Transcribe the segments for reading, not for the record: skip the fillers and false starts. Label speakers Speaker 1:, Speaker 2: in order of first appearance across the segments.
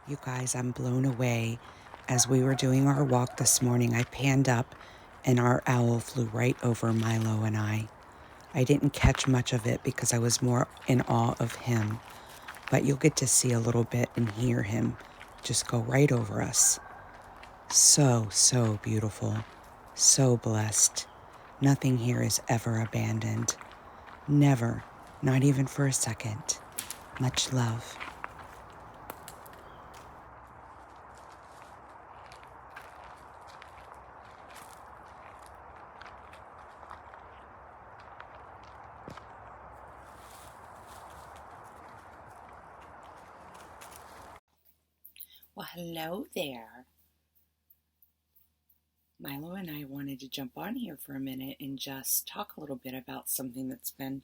Speaker 1: You guys, I'm blown away. As we were doing our walk this morning, I panned up and our owl flew right over Milo and I. I didn't catch much of it because I was more in awe of him, but you'll get to see a little bit and hear him just go right over us. So beautiful, so blessed. Nothing here is ever abandoned. Never, not even for a second. Much love. Well, hello there. Milo and I wanted to jump on here for a minute and just talk a little bit about something that's been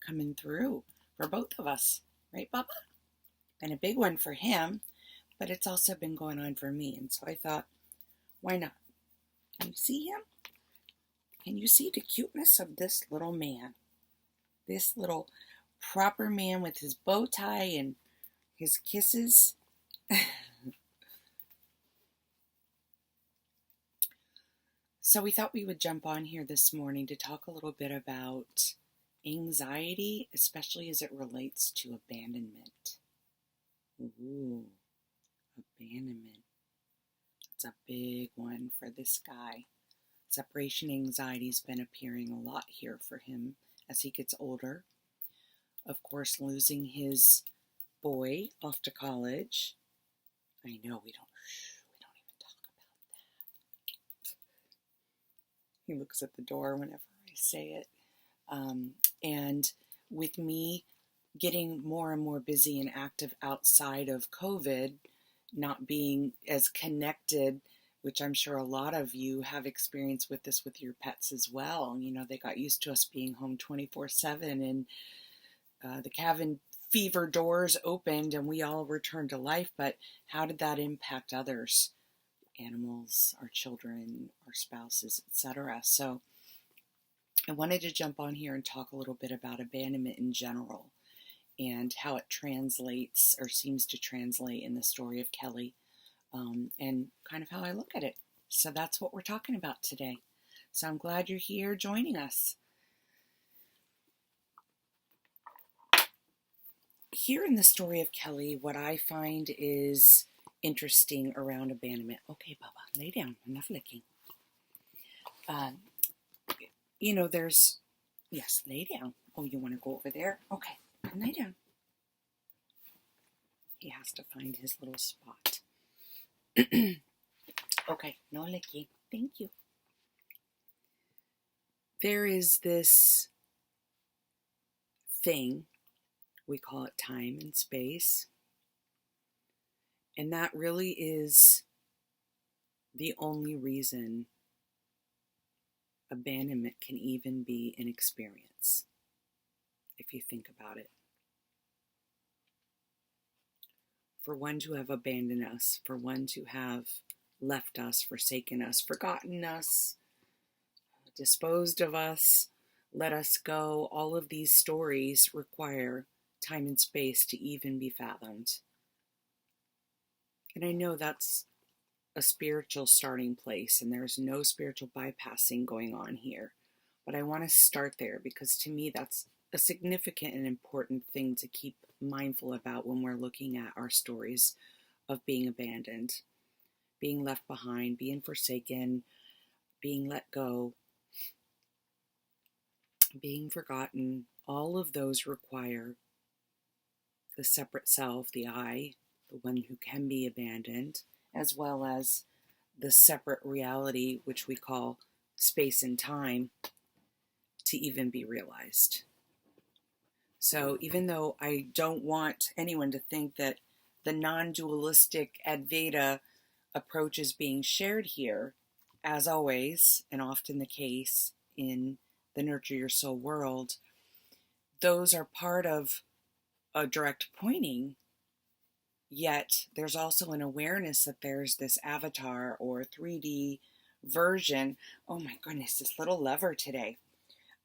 Speaker 1: coming through for both of us. Right, Bubba? Been a big one for him, but it's also been going on for me. And so I thought, why not? Can you see him? Can you see the cuteness of this little man? This little proper man with his bow tie and his kisses. So we thought we would jump on here this morning to talk a little bit about anxiety, especially as it relates to abandonment. Ooh, abandonment. It's a big one for this guy. Separation anxiety's been appearing a lot here for him as he gets older. Of course, losing his boy off to college. I know we don't even talk about that. He looks at the door whenever I say it. And with me getting more and more busy and active outside of COVID, not being as connected, which I'm sure a lot of you have experience with this with your pets as well. You know, they got used to us being home 24/7 and the cabin fever doors opened and we all returned to life. But how did that impact others? Animals, our children, our spouses, etc. So I wanted to jump on here and talk a little bit about abandonment in general and how it translates or seems to translate in the story of Kelly, and kind of how I look at it. So that's what we're talking about today. So I'm glad you're here joining us. Here in the story of Kelly, what I find is interesting around abandonment. Okay, Bubba, lay down. Enough licking. Yes, lay down. Oh, you want to go over there? Okay, lay down. He has to find his little spot. Okay, no licking. Thank you. There is this thing, we call it time and space, and that really is the only reason abandonment can even be an experience, if you think about it. For one to have abandoned us, for one to have left us, forsaken us, forgotten us, disposed of us, let us go, all of these stories require time and space to even be fathomed. And I know that's a spiritual starting place, and there's no spiritual bypassing going on here. But I want to start there because to me that's a significant and important thing to keep mindful about when we're looking at our stories of being abandoned, being left behind, being forsaken, being let go, being forgotten. All of those require the separate self, the I, the one who can be abandoned, as well as the separate reality, which we call space and time, to even be realized. So even though I don't want anyone to think that the non-dualistic Advaita approach is being shared here, as always, and often the case in the Nurture Your Soul world, those are part of a direct pointing. Yet there's also an awareness that there's this avatar or 3D version. Oh my goodness, this little lever today,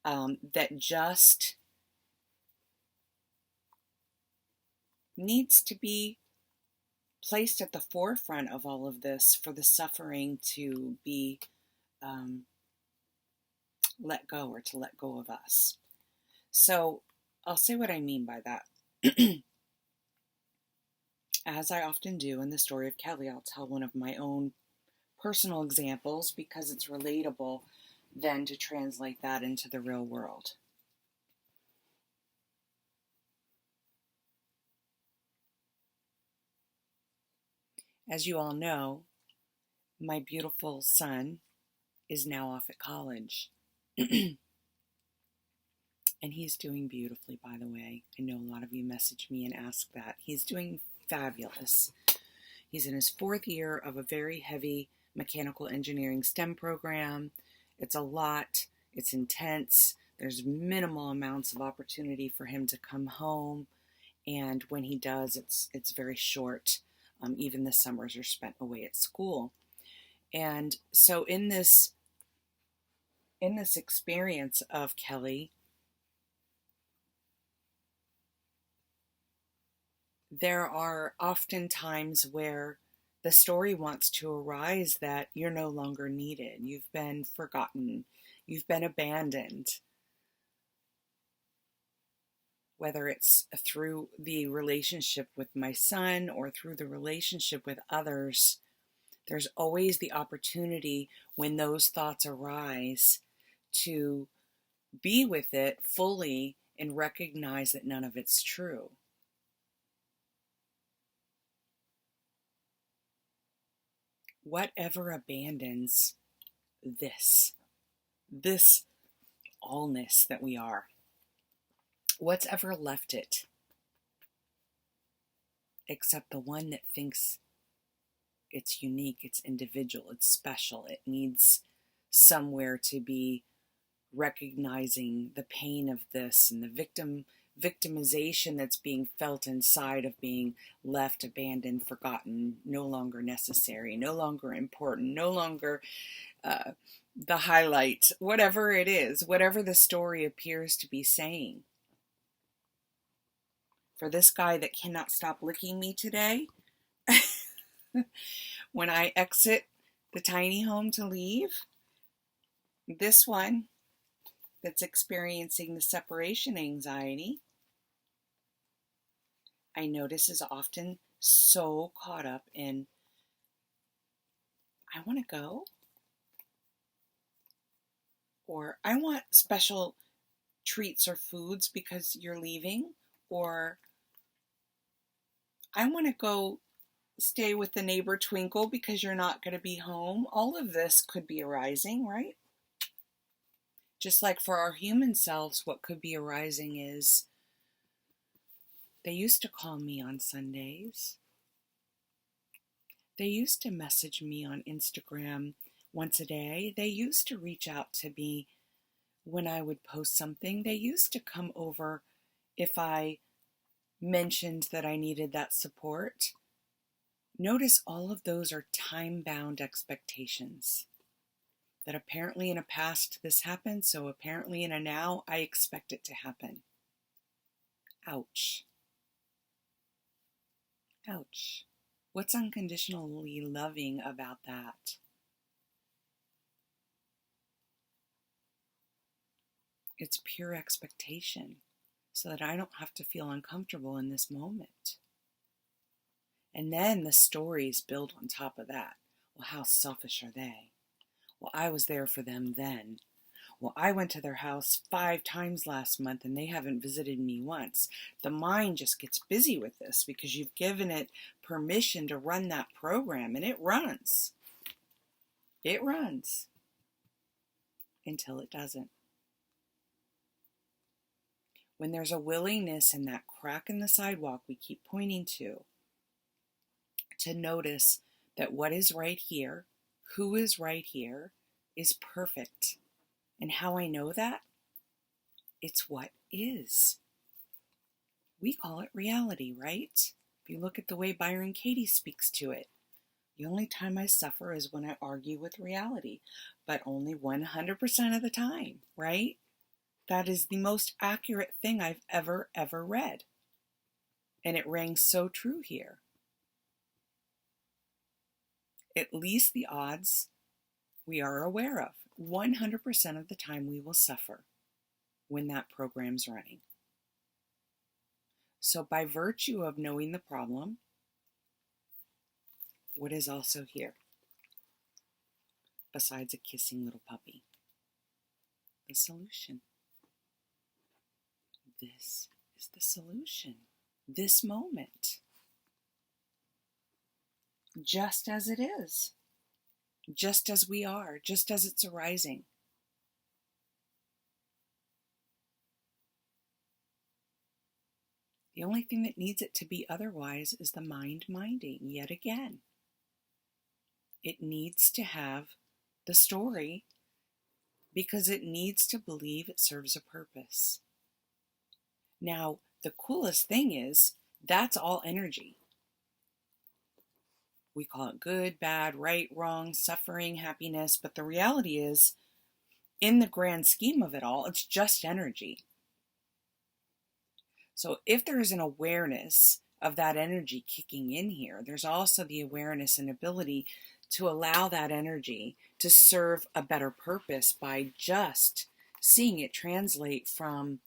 Speaker 1: that just needs to be placed at the forefront of all of this for the suffering to be let go, or to let go of us. So I'll say what I mean by that. As I often do in the story of Kelly, I'll tell one of my own personal examples because it's relatable then to translate that into the real world. As you all know, my beautiful son is now off at college. And he's doing beautifully, by the way. I know a lot of you message me and ask that. He's doing fabulous. He's in his 4th year of a very heavy mechanical engineering STEM program. It's a lot. It's intense. There's minimal amounts of opportunity for him to come home. And when he does, it's very short. Even the summers are spent away at school. And so in this experience of Kelly, there are often times where the story wants to arise that you're no longer needed. You've been forgotten. You've been abandoned. Whether it's through the relationship with my son or through the relationship with others, there's always the opportunity when those thoughts arise to be with it fully and recognize that none of it's true. Whatever abandons this allness that we are, what's ever left it except the one that thinks it's unique, it's individual, it's special, it needs somewhere to be recognizing the pain of this and the victimization that's being felt inside of being left, abandoned, forgotten, no longer necessary, no longer important, no longer the highlight, whatever it is, whatever the story appears to be saying. For this guy that cannot stop licking me today, when I exit the tiny home to leave, this one that's experiencing the separation anxiety, I notice is often so caught up in, I want to go, or I want special treats or foods because you're leaving, or I want to go stay with the neighbor Twinkle because you're not going to be home. All of this could be arising, right? Just like for our human selves, what could be arising is, they used to call me on Sundays. They used to message me on Instagram once a day. They used to reach out to me when I would post something. They used to come over if I mentioned that I needed that support. Notice all of those are time-bound expectations. That apparently in a past this happened, so apparently in a now I expect it to happen. Ouch. Ouch. What's unconditionally loving about that? It's pure expectation, so that I don't have to feel uncomfortable in this moment. And then the stories build on top of that. Well, how selfish are they? Well, I was there for them then. Well, I went to their house 5 times last month and they haven't visited me once. The mind just gets busy with this because you've given it permission to run that program, and it runs. It runs until it doesn't. When there's a willingness in that crack in the sidewalk we keep pointing to notice that what is right here, who is right here, is perfect. And how I know that? It's what is. We call it reality, right? If you look at the way Byron Katie speaks to it, the only time I suffer is when I argue with reality, but only 100% of the time, right? That is the most accurate thing I've ever read. And it rang so true here. at least the odds we are aware of. 100% of the time we will suffer when that program's running. So by virtue of knowing the problem, what is also here? Besides a kissing little puppy, the solution. This is the solution. This moment. Just as it is. Just as we are. Just as it's arising. The only thing that needs it to be otherwise is the mind minding yet again. It needs to have the story because it needs to believe it serves a purpose. Now, the coolest thing is that's all energy. We call it good, bad, right, wrong, suffering, happiness, but the reality is, in the grand scheme of it all, it's just energy. So if there's an awareness of that energy kicking in here, there's also the awareness and ability to allow that energy to serve a better purpose by just seeing it translate from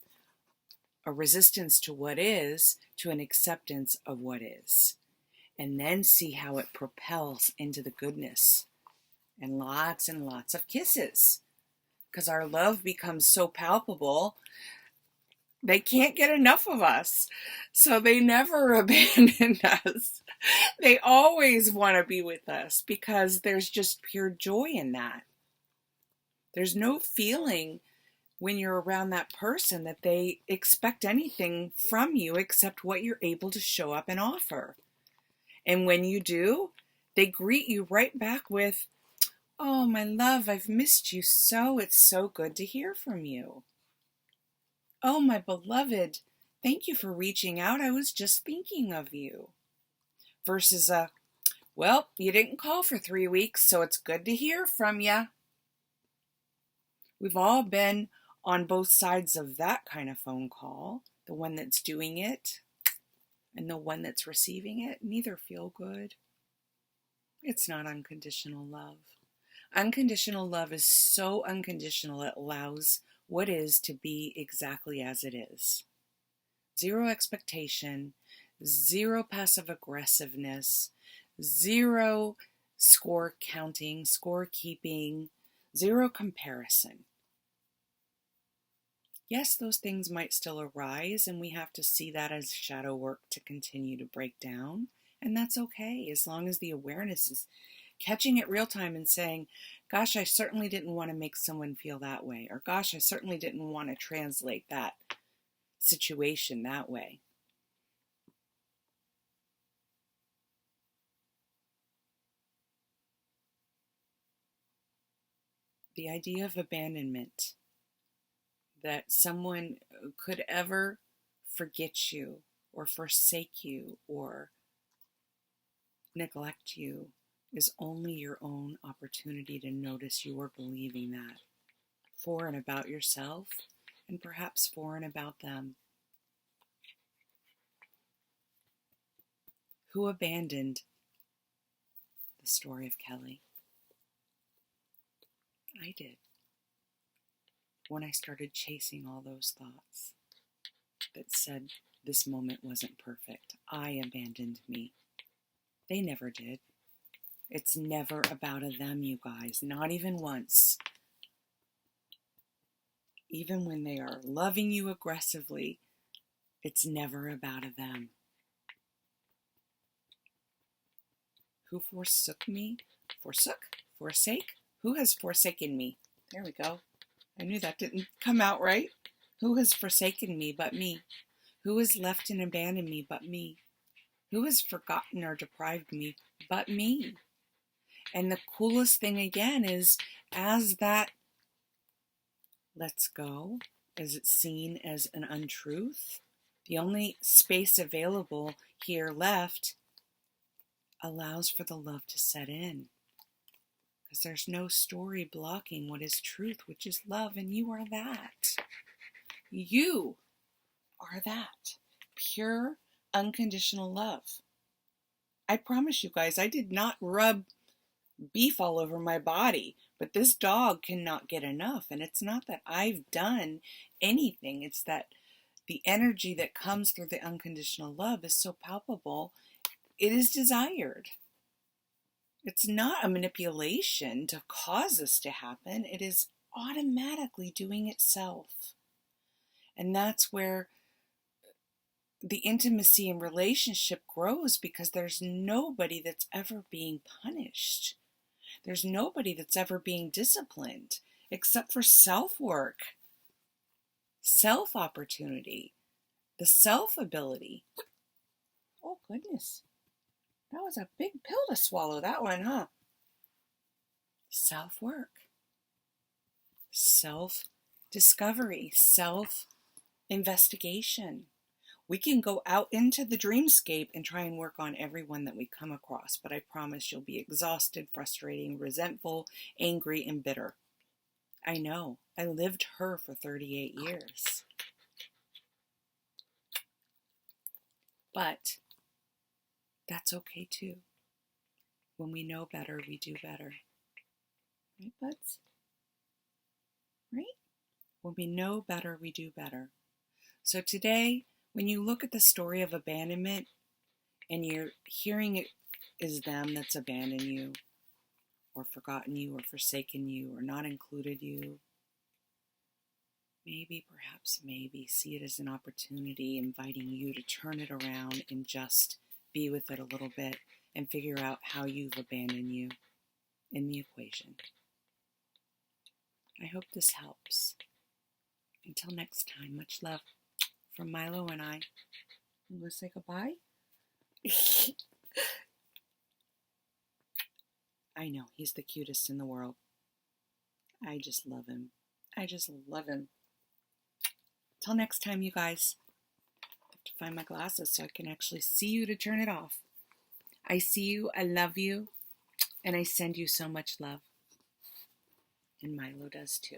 Speaker 1: a resistance to what is to an acceptance of what is. And then see how it propels into the goodness and lots of kisses. Because our love becomes so palpable, they can't get enough of us. So they never abandon us. They always want to be with us because there's just pure joy in that. There's no feeling when you're around that person that they expect anything from you except what you're able to show up and offer. And when you do, they greet you right back with, "Oh, my love, I've missed you so. It's so good to hear from you. Oh, my beloved, thank you for reaching out. I was just thinking of you." Versus "Well, you didn't call for 3 weeks, so it's good to hear from you." We've all been on both sides of that kind of phone call. The one that's doing it and the one that's receiving it. Neither feel good. It's not unconditional love. Unconditional love is so unconditional it allows what is to be exactly as it is. Zero expectation, zero passive aggressiveness, zero score counting, score keeping, zero comparison. Yes, those things might still arise, and we have to see that as shadow work to continue to break down. And that's okay, as long as the awareness is catching it real time and saying, "Gosh, I certainly didn't want to make someone feel that way," or "Gosh, I certainly didn't want to translate that situation that way." The idea of abandonment, that someone could ever forget you or forsake you or neglect you, is only your own opportunity to notice you are believing that for and about yourself and perhaps for and about them. Who abandoned the story of Kelly? I did. When I started chasing all those thoughts that said this moment wasn't perfect, I abandoned me. They never did. It's never about a them, you guys, not even once. Even when they are loving you aggressively, it's never about a them. Who forsook me? Forsake? Who has forsaken me? There we go. I knew that didn't come out right. Who has forsaken me but me? Who has left and abandoned me but me? Who has forgotten or deprived me but me? And the coolest thing again is, as that lets go, as it's seen as an untruth, the only space available here left allows for the love to set in. Because there's no story blocking what is truth, which is love, and you are that. You are that. Pure, unconditional love. I promise you guys, I did not rub beef all over my body. But this dog cannot get enough. And it's not that I've done anything. It's that the energy that comes through the unconditional love is so palpable. It is desired. It's not a manipulation to cause this to happen. It is automatically doing itself. And that's where the intimacy and relationship grows, because there's nobody that's ever being punished. There's nobody that's ever being disciplined except for self-work, self-opportunity, the self-ability. Oh, goodness. That was a big pill to swallow, that one, huh? Self-work, self-discovery, self-investigation. We can go out into the dreamscape and try and work on everyone that we come across, but I promise you'll be exhausted, frustrating, resentful, angry, and bitter. I know. I lived her for 38 years. But that's okay too. When we know better, we do better. Right, buds? Right? When we know better, we do better. So today, when you look at the story of abandonment and you're hearing it is them that's abandoned you or forgotten you or forsaken you or not included you, perhaps maybe see it as an opportunity inviting you to turn it around and just be with it a little bit and figure out how you've abandoned you in the equation. I hope this helps. Until next time, much love from Milo and I. You want to say goodbye? I know, he's the cutest in the world. I just love him. I just love him. Till next time, you guys. I have to find my glasses so I can actually see you to turn it off. I see you, I love you, and I send you so much love. And Milo does too.